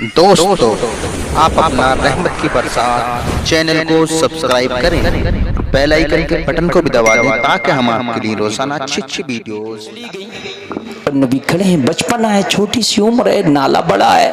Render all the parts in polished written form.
दोस्तों, आप अपना रहमत की बरसात चैनल को सब्सक्राइब करें, बेल आइकन के बटन को भी दबा दें ताकि हम आपके लिए रोजाना अच्छी वीडियोस। नबी खड़े हैं, बचपना है, छोटी सी उम्र है, नाला बड़ा है,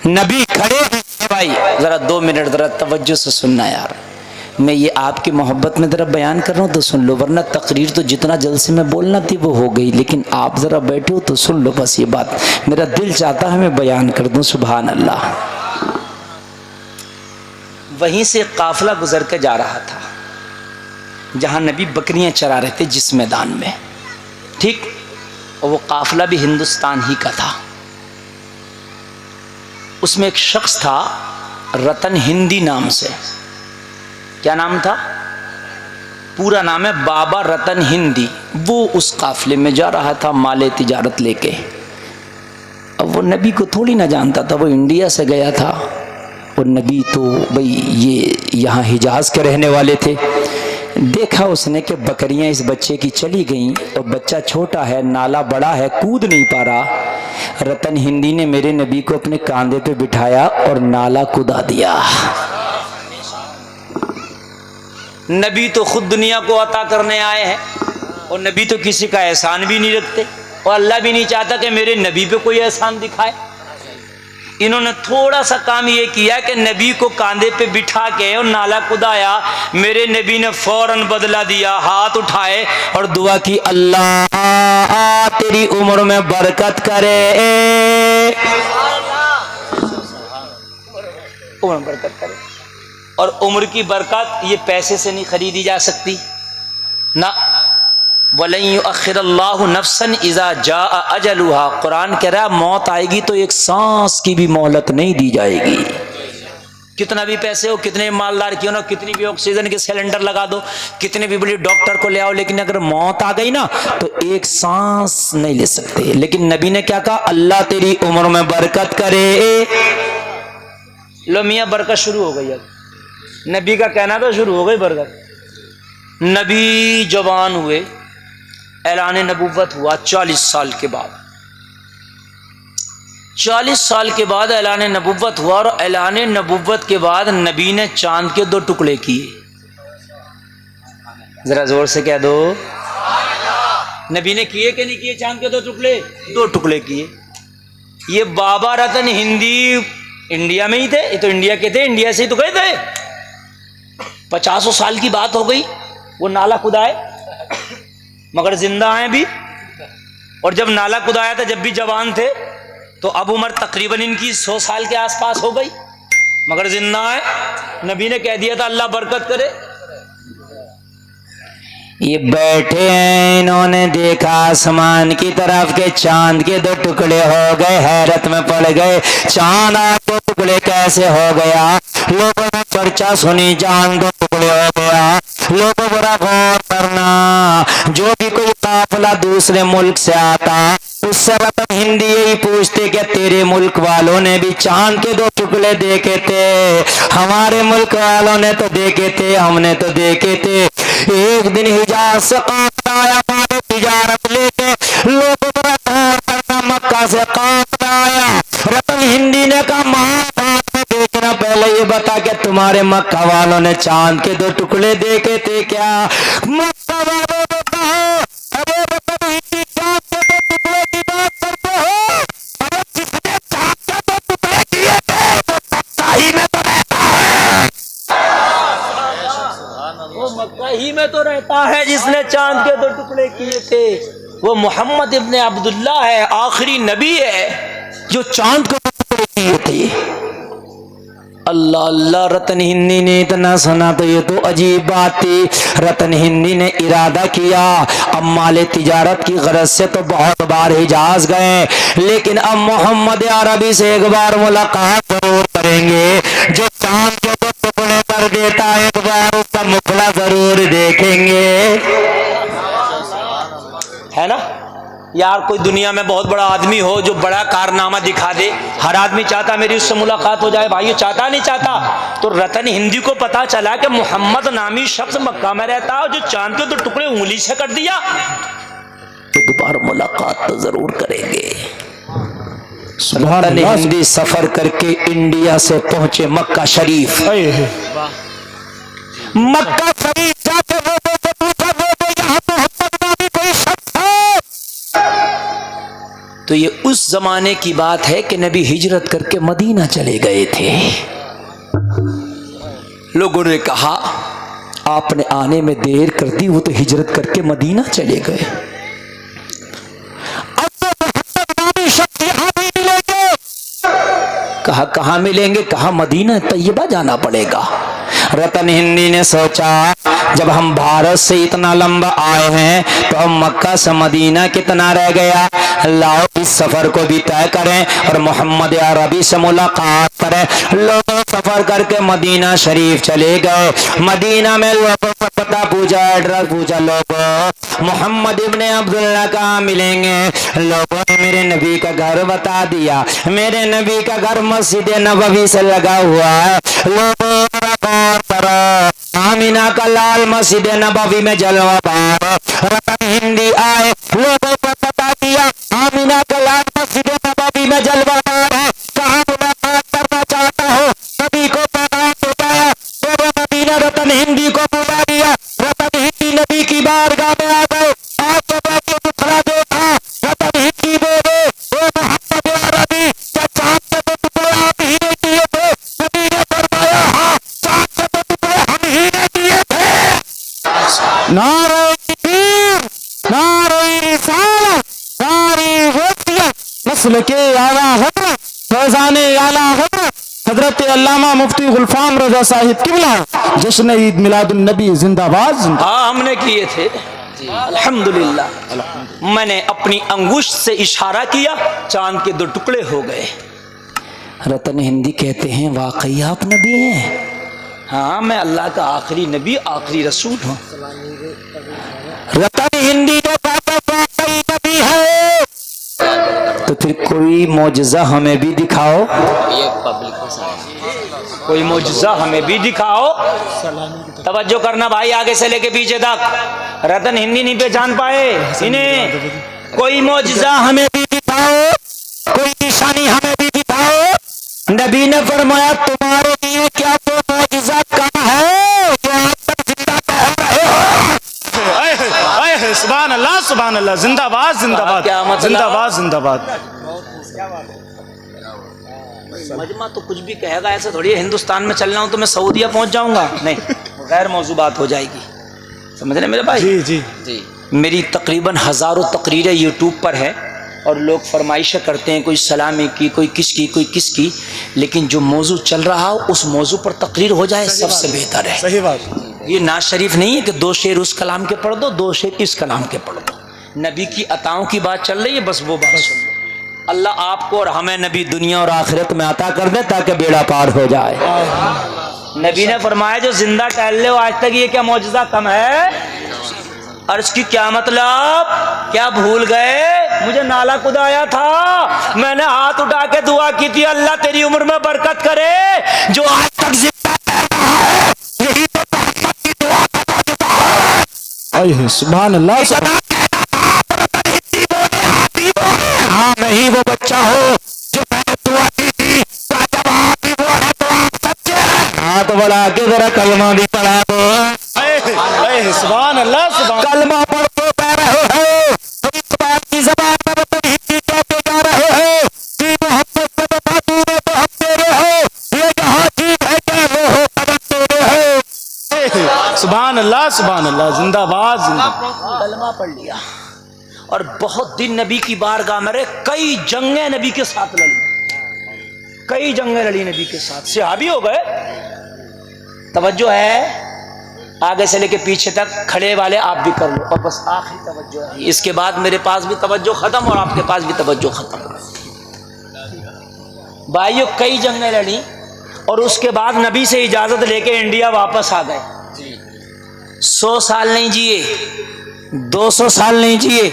नबी खड़े हैं। भाई जरा 2 मिनट जरा तवज्जो से सुनना यार, मैं ये आपकी मोहब्बत में जरा बयान कर रहा हूँ तो सुन लो, वरना तकरीर तो जितना जल्द से मैं बोलना थी वो हो गई, लेकिन आप जरा बैठे हो तो सुन लो बस ये बात। मेरा दिल चाहता है मैं बयान कर दूं, सुभान अल्लाह। वहीं से काफिला गुजर के जा रहा था जहां नबी बकरियां चरा रहे थे, जिस मैदान में, ठीक, और वो काफिला भी हिंदुस्तान ही का था। उसमें एक शख्स था रतन हिंदी नाम से। क्या नाम था? पूरा नाम है बाबा रतन हिंदी। वो उस काफिले में जा रहा था माले तिजारत लेके। अब वो नबी को थोड़ी ना जानता था, वो इंडिया से गया था और नबी तो भाई ये यहाँ हिजाज के रहने वाले थे। देखा उसने कि बकरियां इस बच्चे की चली गईं और बच्चा छोटा है, नाला बड़ा है, कूद नहीं पा रहा। रतन हिंदी ने मेरे नबी को अपने कांधे पे बिठाया और नाला कुदा दिया। नबी तो खुद दुनिया को अता करने आए हैं और नबी तो किसी का एहसान भी नहीं रखते और अल्लाह भी नहीं चाहता कि मेरे नबी पे कोई एहसान दिखाए। इन्होंने थोड़ा सा काम ये किया कि नबी को कांधे पे बिठा के और नाला कुदाया। मेरे नबी ने फौरन बदला दिया, हाथ उठाए और दुआ की, अल्लाह तेरी उम्र में बरकत करे, उम्र में बरकत करे। और उम्र की बरकत ये पैसे से नहीं खरीदी जा सकती ना। वलन युअख्खिरुल्लाहु नफ्सन इज़ा जाअ अजलुहा। कुरान कह रहा है मौत आएगी तो एक सांस की भी मोहलत नहीं दी जाएगी। कितना भी पैसे हो, कितने मालदार क्यों ना, कितनी भी ऑक्सीजन के सिलेंडर लगा दो, कितने भी बड़े डॉक्टर को ले आओ, लेकिन अगर मौत आ गई ना तो एक सांस नहीं ले सकते। लेकिन नबी ने क्या कहा? अल्लाह तेरी उम्र में बरकत करे। लो मियाँ बरकत शुरू हो गई। अब नबी का कहना तो शुरू हो गई बरकत। नबी जवान हुए, ऐलान नबुव्वत हुआ 40 साल के बाद। 40 साल के बाद ऐलान नबुव्वत हुआ और ऐलान नबुव्वत के बाद नबी ने चांद के 2 टुकड़े किए। जरा जोर से कह दो, नबी ने किए कि नहीं किए? चांद के 2 टुकड़े, 2 टुकड़े किए। ये बाबा रतन हिंदी इंडिया में ही थे, ये तो इंडिया के थे, इंडिया से ही तो गए थे। 50 साल की बात हो गई, वो नाला खुदाए मगर जिंदा हैं भी। और जब नाला खुदाया था जब भी जवान थे, तो अब उम्र तकरीबन इनकी 100 साल के आसपास हो गई, मगर जिंदा है। नबी ने कह दिया था अल्लाह बरकत करे। ये बैठे हैं, इन्होंने देखा आसमान की तरफ के चांद के 2 टुकड़े हो गए, हैरत में पड़ गए। चांद 2 टुकड़े कैसे हो गया? लोगों ने चर्चा सुनी, चांद 2 टुकड़े हो गया। लोगों बड़ा गौर करना, जो भी कोई काफिला दूसरे मुल्क से आता उससे रतन हिंदी यही पूछते कि तेरे मुल्क वालों ने भी चांद के 2 टुकड़े देखे थे? हमारे मुल्क वालों ने तो देखे थे, हमने तो देखे थे। एक दिन हिजाज से काफिला आया माले तिजारत लेके, लोगों बड़ा गौर करना, मक्का से काफिला आया। रतन हिंदी ने कहा देखना, पहले ये बता कि तुम्हारे मक्का वालों ने चांद के 2 टुकड़े देखे थे क्या? मक्का वालों ने कहा, अरे रतन हिंदी चांद के 2 टुकड़े की बात करते हो? अरे जिसने चांद के 2 टुकड़े किए थे वो मक्का ही में तो रहता है। वो मक्का ही में तो रहता है जिसने चांद के 2 टुकड़े किए थे। वो मोहम्मद इब्ने अब्दुल्लाह है, आखिरी नबी है जो चांद के 2 टुकड़े किए थे। अल्लाह अल्लाह, रतन हिंदी ने इतना सुना तो ये तो अजीब बात थी। रतन हिंदी ने इरादा किया, अब माले तिजारत की गरज से तो बहुत बार हिजाज गए, लेकिन अब मोहम्मद अरबी से एक बार मुलाकात जरूर करेंगे। जो चांद के 2 टुकड़े कर देता है एक बार उसका मुखड़ा जरूर देखेंगे, है ना यार? कोई दुनिया में बहुत बड़ा आदमी हो जो बड़ा कारनामा दिखा दे, हर आदमी चाहता मेरी उससे मुलाकात हो जाए। भाई चाहता नहीं चाहता? तो रतन हिंदी को पता चला कि मोहम्मद नामी शख्स मक्का में रहता है जो चांद के 2 टुकड़े उंगली से कर दिया, तो दोबारा मुलाकात तो जरूर करेंगे। रतन हिंदी सफर करके इंडिया से पहुंचे मक्का शरीफ। मक्का शरीफ जाके लोगों से पूछा, लोगों यहाँ मोहम्मद नामी कोई शख्स है? तो ये उस जमाने की बात है कि नबी हिजरत करके मदीना चले गए थे। लोगों ने कहा आपने आने में देर कर दी, वो तो हिजरत करके मदीना चले गए। अब तो मोहम्मद नामी शख्स यहाँ भी मिलेंगे। कहा कहाँ मिलेंगे? कहा मदीना तैयबा जाना पड़ेगा। रतन हिंदी ने सोचा जब हम भारत से इतना लंबा आए हैं तो हम मक्का से मदीना कितना रह गया, लाओ इस सफर को भी तय करें और मोहम्मद अरबी से मुलाकात करें। लोग सफर करके मदीना शरीफ चले गए। मदीना में लोगों को पता पूछा, एड्रेस पूछा, लोगों मोहम्मद इब्ने अब्दुल्लाह कहाँ मिलेंगे? लोगों ने मेरे नबी का घर बता दिया। मेरे नबी का घर मस्जिद नबवी से लगा हुआ है। लोगों आमीना का लाल मस्जिद नबवी में जलवा बार। रतन हिंदी आए, लोगों को बता दिया आमीना का लाल मस्जिद नबवी में जलवा बार है। कहाँ मुलाकात करना चाहता हो? नबी को पैगाम पहुंचाया। तो नबी ने रतन हिंदी को बुला दिया। रतन हिंदी नबी की बारगाह में आ गए। आपको बैठे टुकड़ा देखा। रतन हिंदी बोले, ओ मोहम्मद अरबी, क्या चांद के तो टुकड़े आप ही ने किए थे? नबी ने फरमाया हाँ, चांद के तो टुकड़े हम ही ने किए थे। नारे तकबीर, नारे रिसालत, नारे वफ़ियत, नस्ल के आला हज़रत, फैज़ाने आला हज़रत हजरत अल्लामा मुफ्ती गुलफाम रजा साहिब किबला जश्न ईद मिलादुन नबी जिंदाबाद। हाँ हमने किए थे अल्हम्दुलिल्लाह। मैंने अपनी अंगुष्ठ से इशारा किया, चांद के दो टुकड़े हो गए। रतन हिंदी कहते हैं वाकई आप नबी हैं? हाँ मैं अल्लाह का आखिरी नबी, आखिरी रसूल हूँ। रतन हिंदी तो वाकई नबी है, तो फिर कोई मौजज़ा हमें भी दिखाओ। ये पब्लिक कोई मौजज़ा हमें भी दिखाओ। तवज्जो करना भाई, आगे से लेके पीछे तक। रतन हिंदी नहीं पहचान पाए इन्हें। कोई मौजज़ा हमें भी दिखाओ, कोई निशानी हमें भी दिखाओ। नबी ने फरमाया तुम्हारे लिए क्या तो मौजज़ा कम है जो आप तक जिंदा कह रहे हो। सुभान अल्लाह, सुभान अल्लाह, जिंदाबाद जिंदाबाद जिंदाबाद जिंदाबाद। मजमा तो कुछ भी कहेगा, ऐसा थोड़ी है हिंदुस्तान में चल रहा हूँ तो मैं सऊदीया पहुंच जाऊंगा, नहीं, गैर मौजू बात हो जाएगी। समझ रहे मेरे भाई? जी जी जी। मेरी तकरीबन हज़ारों तकरीरें यूट्यूब पर है और लोग फरमाइशें करते हैं, कोई सलामी की, कोई किसकी, कोई किसकी, लेकिन जो मौजू चल रहा हो उस मौजू पर तकरीर हो जाए सबसे बेहतर है। सही बात। ये नाज शरीफ नहीं है कि दो शेर उस कलाम के पढ़ दो, दो शेर इस कलाम के पढ़ दो। नबी की अताओं की बात चल रही है, बस वो बात सुन लो। अल्लाह आपको और हमें नबी दुनिया और आखिरत में अता कर दे ताकि बेड़ा पार हो जाए। नबी ने फरमाया जो जिंदा टहल ले आज तक, ये क्या मौजज़ा कम है? अर्ज की क्या मतलब? क्या भूल गए? मुझे नाला कुदाया था, मैंने हाथ उठा के दुआ की थी अल्लाह तेरी उम्र में बरकत करे। जो आज तक जिंदा टहला है यही तो मोहम्मद की दुआ का मौजज़ा है। सुभान अल्लाह। हाँ नहीं वो बच्चा हो जो मैंने दुआ की थी, जब आप ही वो है तो आप सच्चे हैं। हाथ बढ़ा के जरा कलमा भी पढ़ा दो। सुभान अल्लाह, सुभान। कलमा पढ़ के कह रहे हो तो इस बात की ज़बान में तो हिंदी कहते जा रहे हो कि मोहब्बत से बता दूर तो हम तेरे हो, ये जहाँ ठीक है क्या वो हो कदम तेरे हो। सुभान अल्लाह, सुभान अल्लाह, जिंदाबाद जिंदाबाद। कलमा पढ़ लिया और बहुत दिन नबी की बारगाह में रहे। कई जंगें नबी के साथ लड़ी, कई जंगें लड़ी नबी के साथ, सहाबी हो गए। तवज्जो है, आगे से लेके पीछे तक खड़े वाले आप भी कर लो और बस आखिरी तवज्जो है। इसके बाद मेरे पास भी तवज्जो खत्म और आपके पास भी तवज्जो खत्म। भाइयों कई जंगें लड़ी और उसके बाद नबी से इजाजत लेके इंडिया वापस आ गए। 100 साल नहीं जिए, 200 साल नहीं जिए,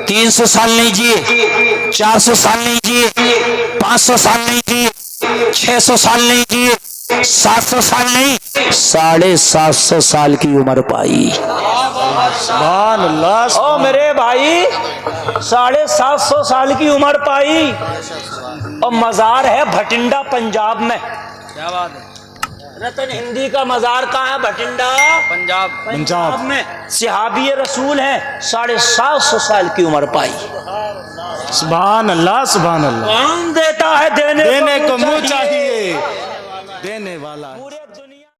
300 साल नहीं जिए, 400 साल नहीं जिए, 500 साल नहीं जिए, 600 साल नहीं जिए, 700 साल नहीं, 750 साल की उम्र पाई। सुभान अल्लाह। ओ मेरे भाई 750 साल की उम्र पाई और मजार है भटिंडा पंजाब में। क्या बात है। रतन हिंदी का मजार कहाँ है? भटिंडा पंजाब में। सहाबी रसूल है, 750 साल की उम्र पाई। सुभान अल्लाह सुभान अल्लाह। कौन देता है देने देने को मुँह चाहिए, देने वाला